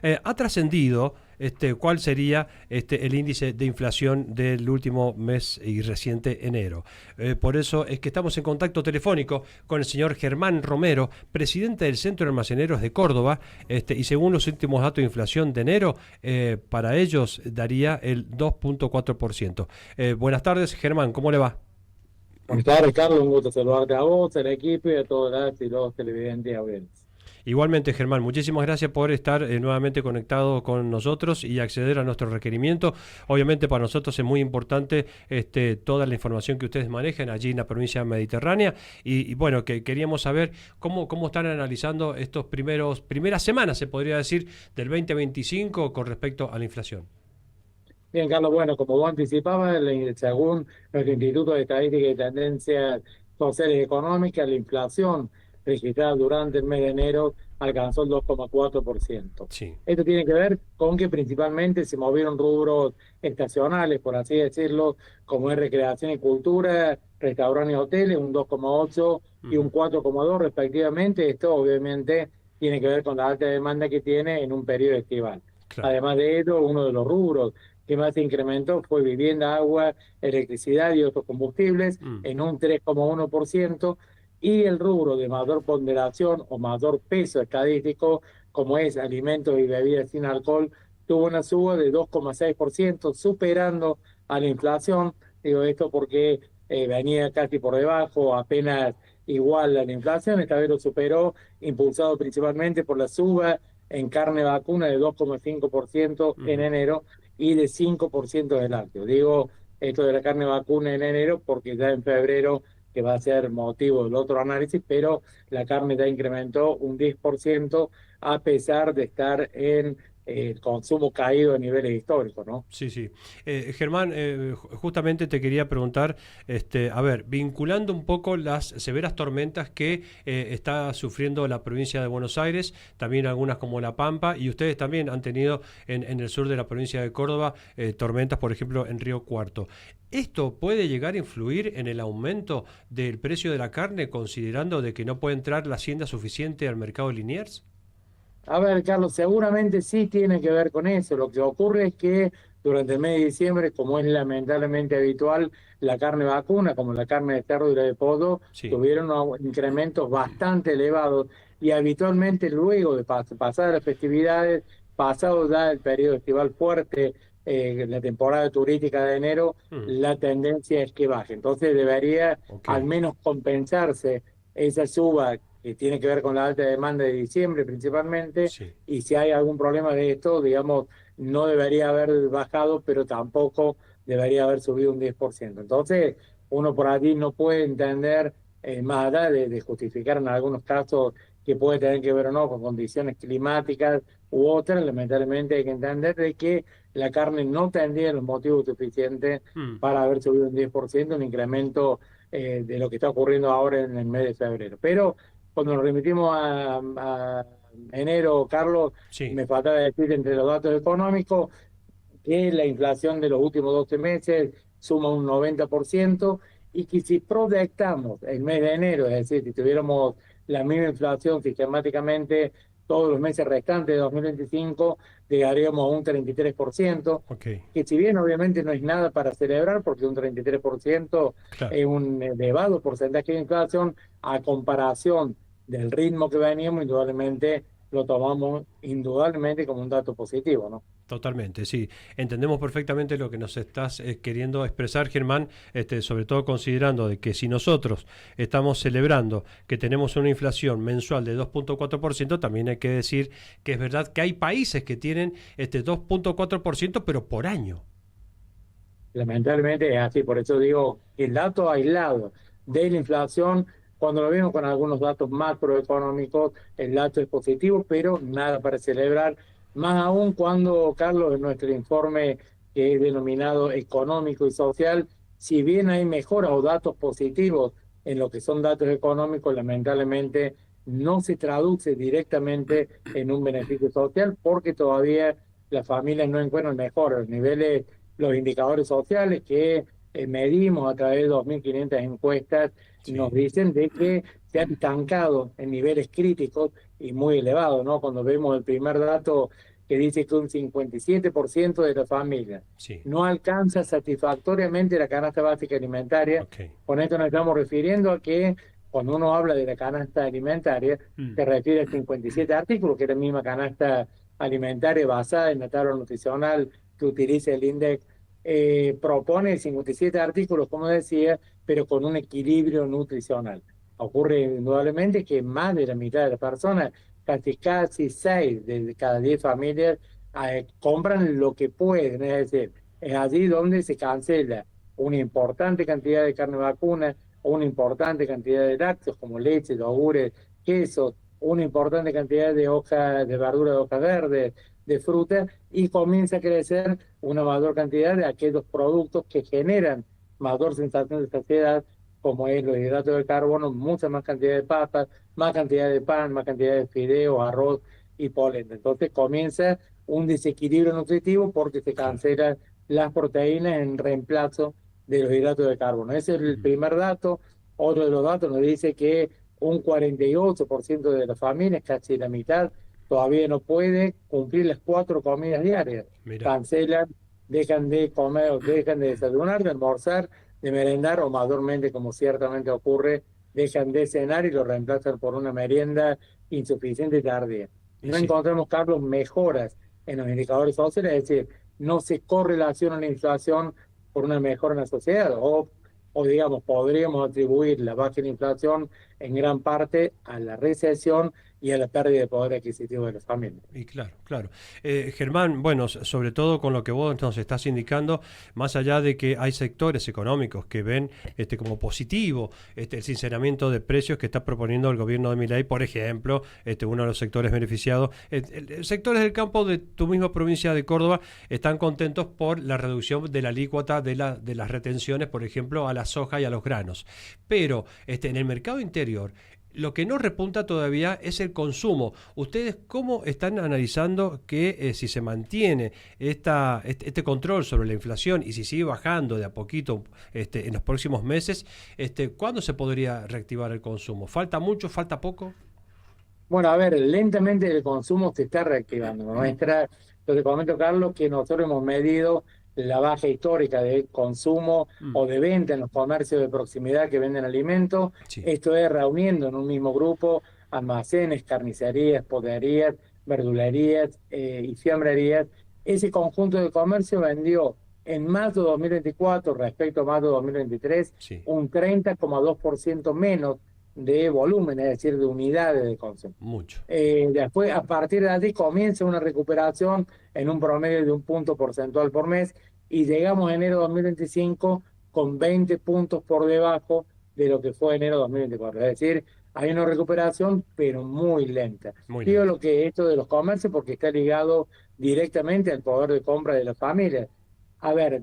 ha trascendido cuál sería el índice de inflación del último mes y reciente enero. Por eso es que estamos en contacto telefónico con el señor Germán Romero, presidente del Centro de Almaceneros de Córdoba, y según los últimos datos de inflación de enero, para ellos daría el 2.4%. Buenas tardes, Germán, ¿cómo le va? Buenas tardes, Carlos. Un gusto saludarte a vos, al equipo y a todos los televidentes y audiencias. Igualmente, Germán, muchísimas gracias por estar nuevamente conectado con nosotros y acceder a nuestro requerimiento. Obviamente para nosotros es muy importante toda la información que ustedes manejan allí en la provincia mediterránea y bueno, que queríamos saber cómo están analizando estos primeras semanas, se podría decir, del 2025 con respecto a la inflación. Bien, Carlos, bueno, como vos anticipabas, según nuestro Instituto de Estadística y Tendencias Sociales y Económicas, la inflación registrada durante el mes de enero alcanzó el 2,4%. Sí. Esto tiene que ver con que principalmente se movieron rubros estacionales, por así decirlo, como es recreación y cultura, restaurantes y hoteles, un 2,8 y un 4,2 respectivamente. Esto obviamente tiene que ver con la alta demanda que tiene en un periodo estival. Claro. Además de ello, uno de los rubros que más se incrementó fue vivienda, agua, electricidad y otros combustibles Mm. en un 3,1%, y el rubro de mayor ponderación o mayor peso estadístico, como es alimentos y bebidas sin alcohol, tuvo una suba de 2,6%, superando a la inflación. Digo esto porque venía casi por debajo, apenas igual a la inflación. Esta vez lo superó, impulsado principalmente por la suba en carne vacuna de 2,5% en Ujú. enero y de 5% de lácteos. Digo esto de la carne vacuna en enero porque ya en febrero, que va a ser motivo del otro análisis, pero la carne ya incrementó un 10% a pesar de estar en consumo caído a niveles históricos, ¿no? Sí, sí. Germán, justamente te quería preguntar, a ver, vinculando un poco las severas tormentas que está sufriendo la provincia de Buenos Aires, también algunas como La Pampa, y ustedes también han tenido en el sur de la provincia de Córdoba tormentas, por ejemplo, en Río Cuarto. ¿Esto puede llegar a influir en el aumento del precio de la carne, considerando de que no puede entrar la hacienda suficiente al mercado de Liniers? A ver, Carlos, seguramente sí tiene que ver con eso. Lo que ocurre es que durante el mes de diciembre, como es lamentablemente habitual, la carne vacuna, como la carne de cerdo y la de pollo, Sí. tuvieron incrementos bastante elevados y habitualmente luego de pasar las festividades, pasado ya el periodo estival fuerte, la temporada turística de enero, Mm. la tendencia es que baje. Entonces debería Ok. al menos compensarse esa suba que tiene que ver con la alta demanda de diciembre principalmente, Sí. y si hay algún problema de esto, digamos, no debería haber bajado, pero tampoco debería haber subido un 10%. Entonces, uno por allí no puede entender, más allá de justificar en algunos casos que puede tener que ver o no con condiciones climáticas u otras, lamentablemente hay que entender de que la carne no tendría los motivos suficientes Mm. para haber subido un 10%, un incremento de lo que está ocurriendo ahora en el mes de febrero. Pero cuando nos remitimos a enero, Carlos, Sí. me faltaba decir entre los datos económicos que la inflación de los últimos 12 meses suma un 90%, y que si proyectamos el mes de enero, es decir, si tuviéramos la misma inflación sistemáticamente todos los meses restantes de 2025, llegaríamos a un 33%, Ok. que si bien obviamente no es nada para celebrar, porque un 33% Claro. es un elevado porcentaje de inflación, a comparación del ritmo que veníamos, indudablemente lo tomamos indudablemente como un dato positivo, ¿no? Totalmente, sí. Entendemos perfectamente lo que nos estás queriendo expresar, Germán, sobre todo considerando de que si nosotros estamos celebrando que tenemos una inflación mensual de 2.4%, también hay que decir que es verdad que hay países que tienen 2.4%, pero por año. Lamentablemente es así, por eso digo que el dato aislado de la inflación, cuando lo vemos con algunos datos macroeconómicos, el dato es positivo, pero nada para celebrar, más aún cuando, Carlos, en nuestro informe que es denominado económico y social, si bien hay mejoras o datos positivos en lo que son datos económicos, lamentablemente no se traduce directamente en un beneficio social porque todavía las familias no encuentran mejores niveles. Los indicadores sociales que medimos a través de 2.500 encuestas nos Sí. dicen de que se han estancado en niveles críticos y muy elevados, ¿no? Cuando vemos el primer dato que dice que un 57% de la familia Sí, no alcanza satisfactoriamente la canasta básica alimentaria. ok. Con esto nos estamos refiriendo a que cuando uno habla de la canasta alimentaria, Mm. se refiere a 57 artículos, que es la misma canasta alimentaria basada en la tabla nutricional que utiliza el INDEC. Propone 57 artículos, como decía, pero con un equilibrio nutricional. Ocurre indudablemente que más de la mitad de las personas, casi 6 de cada 10 familias, compran lo que pueden, es decir, es allí donde se cancela una importante cantidad de carne vacuna, una importante cantidad de lácteos como leche, yogures, quesos, una importante cantidad de hojas de verdura de hojas verdes, de fruta, y comienza a crecer una mayor cantidad de aquellos productos que generan mayor sensación de saciedad, como es los hidratos de carbono, mucha más cantidad de papas, más cantidad de pan, más cantidad de fideos, arroz y polenta. Entonces comienza un desequilibrio nutritivo porque se Claro. cancelan las proteínas en reemplazo de los hidratos de carbono. Ese es el Ujú. primer dato. Otro de los datos nos dice que un 48% de las familias, casi la mitad, todavía no puede cumplir las 4 comidas diarias. Mira. Cancelan, dejan de comer, dejan de desayunar, de almorzar, de merendar o mayormente, como ciertamente ocurre, dejan de cenar y lo reemplazan por una merienda insuficiente y tardía. Y No sí. encontramos, Carlos, mejoras en los indicadores sociales, es decir, no se correlaciona la inflación por una mejora en la sociedad, o digamos, podríamos atribuir la baja en inflación en gran parte a la recesión y a la pérdida de poder adquisitivo de las familias. Y claro, claro. Germán, bueno, sobre todo con lo que vos nos estás indicando, más allá de que hay sectores económicos que ven como positivo el sinceramiento de precios que está proponiendo el gobierno de Milei, por ejemplo, uno de los sectores beneficiados, sectores del campo de tu misma provincia de Córdoba están contentos por la reducción de la alícuota de las retenciones, por ejemplo, a la soja y a los granos. Pero en el mercado interior, lo que no repunta todavía es el consumo. ¿Ustedes cómo están analizando que si se mantiene este control sobre la inflación y si sigue bajando de a poquito en los próximos meses, cuándo se podría reactivar el consumo? ¿Falta mucho? ¿Falta poco? Bueno, a ver, lentamente el consumo se está reactivando. Lo que comento, Carlos, que nosotros hemos medido la baja histórica de consumo Mm, o de venta en los comercios de proximidad que venden alimentos. sí, Esto es reuniendo en un mismo grupo almacenes, carnicerías, poderías, verdulerías y fiambrerías. Ese conjunto de comercio vendió en marzo de 2024 respecto a marzo de 2023 sí, un 30,2% menos de volumen, es decir, de unidades de consumo. mucho. Después, a partir de allí, comienza una recuperación en un promedio de un punto porcentual por mes y llegamos a enero de 2025 con 20 puntos por debajo de lo que fue enero de 2024. Es decir, hay una recuperación, pero muy lenta. Muy Digo lento. lo que esto de los comercios porque está ligado directamente al poder de compra de las familias. A ver,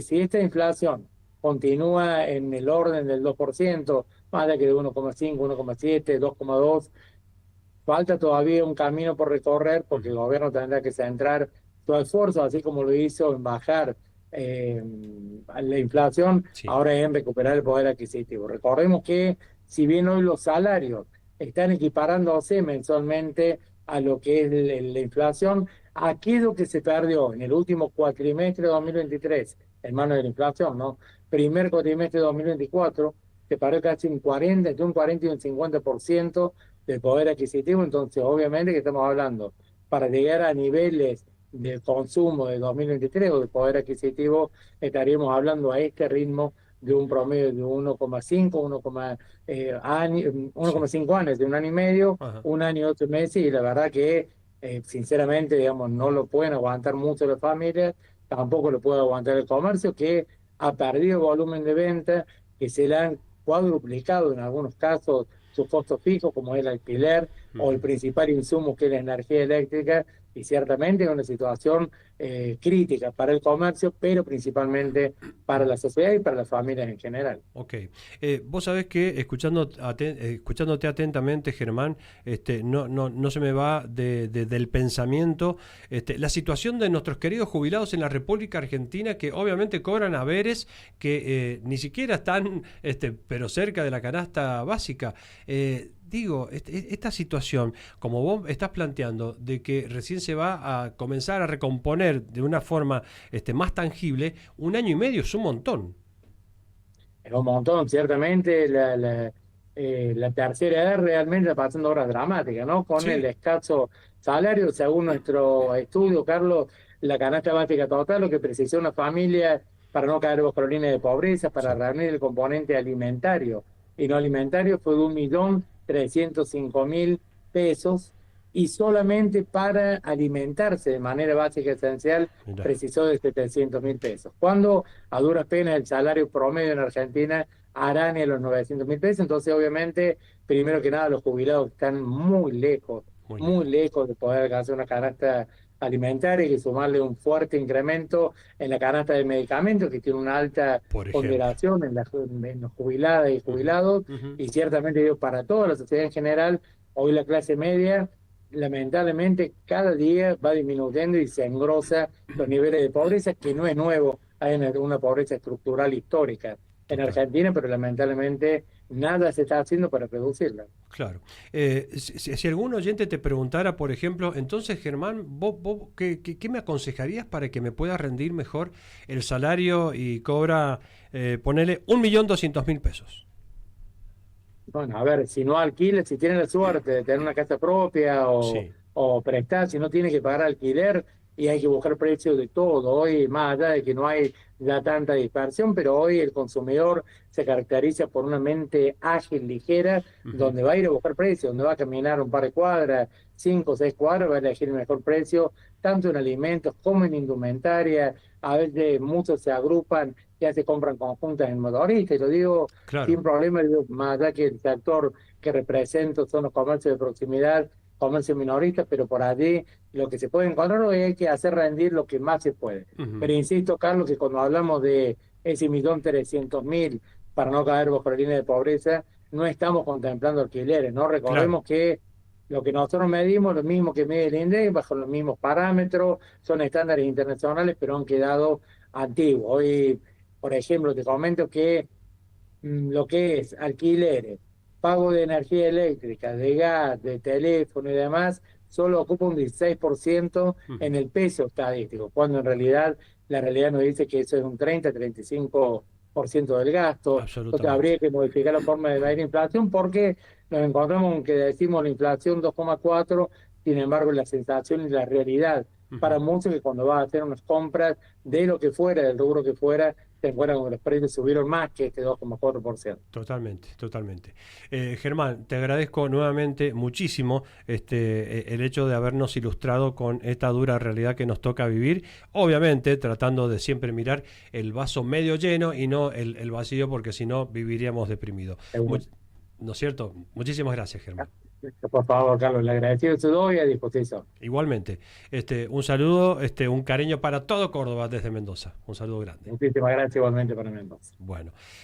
si esta inflación continúa en el orden del 2%, más de que de 1,5, 1,7, 2,2, falta todavía un camino por recorrer porque el Ujú. gobierno tendrá que centrar su esfuerzo, así como lo hizo en bajar la inflación, Sí, ahora en recuperar el poder adquisitivo. Recordemos que si bien hoy los salarios están equiparándose mensualmente a lo que es la inflación, aquello que se perdió en el último cuatrimestre de 2023, en manos de la inflación, ¿no? Primer cuatrimestre de 2024, se perdió casi un 40, entre un 40 y un 50% del poder adquisitivo. Entonces obviamente que estamos hablando, para llegar a niveles de consumo de 2023 o de poder adquisitivo, estaríamos hablando a este ritmo de un promedio de 1,5, 1,5 años, de un año y medio, ajá, un año y 8 meses, y la verdad que sinceramente, digamos, no lo pueden aguantar mucho las familias, tampoco lo puede aguantar el comercio, que ha perdido volumen de venta, que se le han cuadruplicado en algunos casos sus costos fijos, como es el alquiler o el ujú. principal insumo que es la energía eléctrica, y ciertamente es una situación crítica para el comercio, pero principalmente para la sociedad y para las familias en general. Ok. Vos sabés que escuchándote atentamente, Germán, no se me va del pensamiento la situación de nuestros queridos jubilados en la República Argentina que obviamente cobran haberes que ni siquiera están pero cerca de la canasta básica. digo, esta situación, como vos estás planteando, de que recién se va a comenzar a recomponer de una forma más tangible, 1 año y medio es un montón. Es un montón, ciertamente la tercera edad realmente está pasando horas dramáticas, ¿no? Con el Sí, escaso salario, según nuestro estudio, Carlos, la canasta básica total, lo que precisa una familia para no caer bajo la línea de pobreza, para sí, reunir el componente alimentario y no alimentario, fue de 1.305.000 pesos, y solamente para alimentarse de manera básica esencial mirá, precisó de 700.000 pesos. Cuando a duras penas el salario promedio en Argentina araña los 900.000 pesos. Entonces, obviamente, primero que nada, los jubilados están muy muy lejos, lejos de poder alcanzar una canasta alimentaria, y que sumarle un fuerte incremento en la canasta de medicamentos, que tiene una alta por ejemplo. ponderación en los jubiladas y Ujú, jubilados, ujú. y ciertamente digo, para toda la sociedad en general, hoy la clase media, lamentablemente, cada día va disminuyendo y se engrosa los niveles de pobreza, que no es nuevo, hay una pobreza estructural histórica en Total. Argentina, pero lamentablemente nada se está haciendo para reducirla. Claro. Si algún oyente te preguntara, por ejemplo, entonces, Germán, vos qué me aconsejarías para que me pueda rendir mejor el salario y cobra, ponele 1.200.000 pesos? Bueno, a ver, si no alquila, si tiene la suerte de tener una casa propia Sí. o prestar, si no tiene que pagar alquiler, y hay que buscar precios de todo. Hoy, más allá de que no hay ya tanta dispersión, pero hoy el consumidor se caracteriza por una mente ágil, ligera, Ujú. donde va a ir a buscar precios, donde va a caminar un par de cuadras, 5 o 6 cuadras, va a elegir el mejor precio, tanto en alimentos como en indumentaria. A veces muchos se agrupan, ya se compran conjuntas en motoristas, y lo digo Claro. sin problema, digo, más allá que el sector que represento son los comercios de proximidad, comercios minoristas, pero por allí lo que se puede encontrar hoy hay que hacer rendir lo que más se puede. Ujú. Pero insisto, Carlos, que cuando hablamos de ese 1.300.000 para no caer bajo la línea de pobreza, no estamos contemplando alquileres, ¿no? Claro. Recordemos que lo que nosotros medimos, lo mismo que mide el INDEC, bajo los mismos parámetros, son estándares internacionales, pero han quedado antiguos. Hoy, por ejemplo, te comento que lo que es alquileres, pago de energía eléctrica, de gas, de teléfono y demás, solo ocupa un 16% Ujú. en el peso estadístico, cuando en realidad la realidad nos dice que eso es un 30-35% del gasto. Entonces Absolutamente. habría que modificar la forma de medir inflación, porque nos encontramos con que decimos la inflación 2,4, sin embargo la sensación y la realidad Ujú. para muchos, que cuando vas a hacer unas compras de lo que fuera, del rubro que fuera, te encuentran con que los precios subieron más que este 2,4%. Totalmente, totalmente. Germán, te agradezco nuevamente muchísimo el hecho de habernos ilustrado con esta dura realidad que nos toca vivir, obviamente tratando de siempre mirar el vaso medio lleno y no el vacío, porque si no viviríamos deprimidos. ¿No es cierto? Muchísimas gracias, Germán. Por favor, Carlos, le agradecido te doy a disposición. Igualmente, un saludo, un cariño para todo Córdoba desde Mendoza. Un saludo grande. Muchísimas gracias igualmente para mí entonces. Bueno.